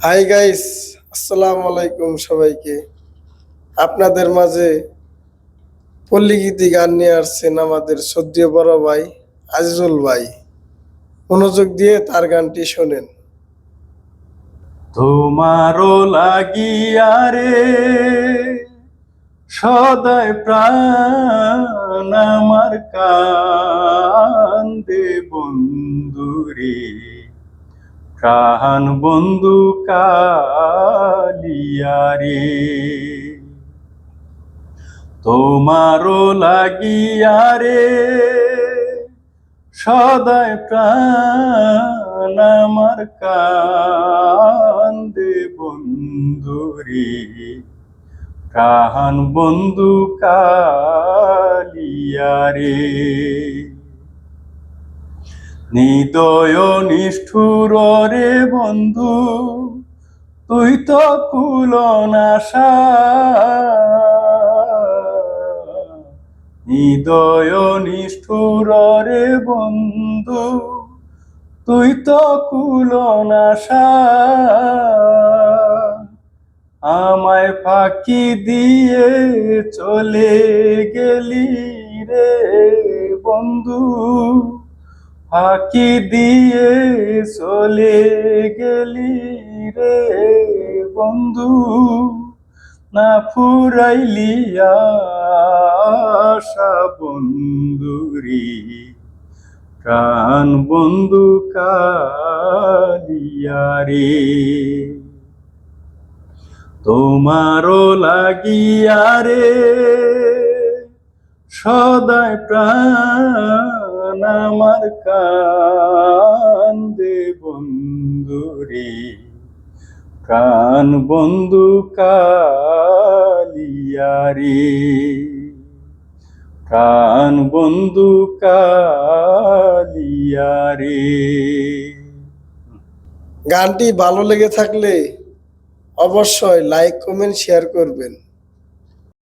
Hi guys, আসসালামু আলাইকুম সবাইকে। আপনাদের মাঝে পল্লীগীতি গান নিয়ে আসছেন আমাদের শ্রদ্ধেয় বড় ভাই আজিজুল ভাই। মনোযোগ দিয়ে তার গানটি শোনেন। তোমারও লাগিয়া রে সদায় প্রাণ আমার কান্দে বন্ধুরে, প্রাণ বন্ধু কালিয়া রে। তোমারও লাগিয়া রে সদায় প্রাণ আমার কান্দে বন্ধুরে, প্রাণ বন্ধু কালিয়া রে। নিদয় নিষ্ঠুর রে বন্ধু, তুই তো কুলনাশা। হৃদয় নিষ্ঠুর রে বন্ধু, তুই তো কুলনাশা। আমায় ফাঁকি দিয়ে চলে গেলি রে বন্ধু, ফাঁকি দিয়ে চলে গেলি রে বন্ধু। না ফুরাইলি আশা বন্ধুরি, প্রাণ বন্ধু কালিয়া রে। তোমারও লাগিয়া রে সদায় প্রাণ আমার কান্দে বন্ধুরে, প্রাণ বন্ধু কালিয়া রে, প্রাণ বন্ধু কালিয়া রে। গানটি ভালো লেগে থাকলে অবশ্যই লাইক, কমেন্ট, শেয়ার করবেন।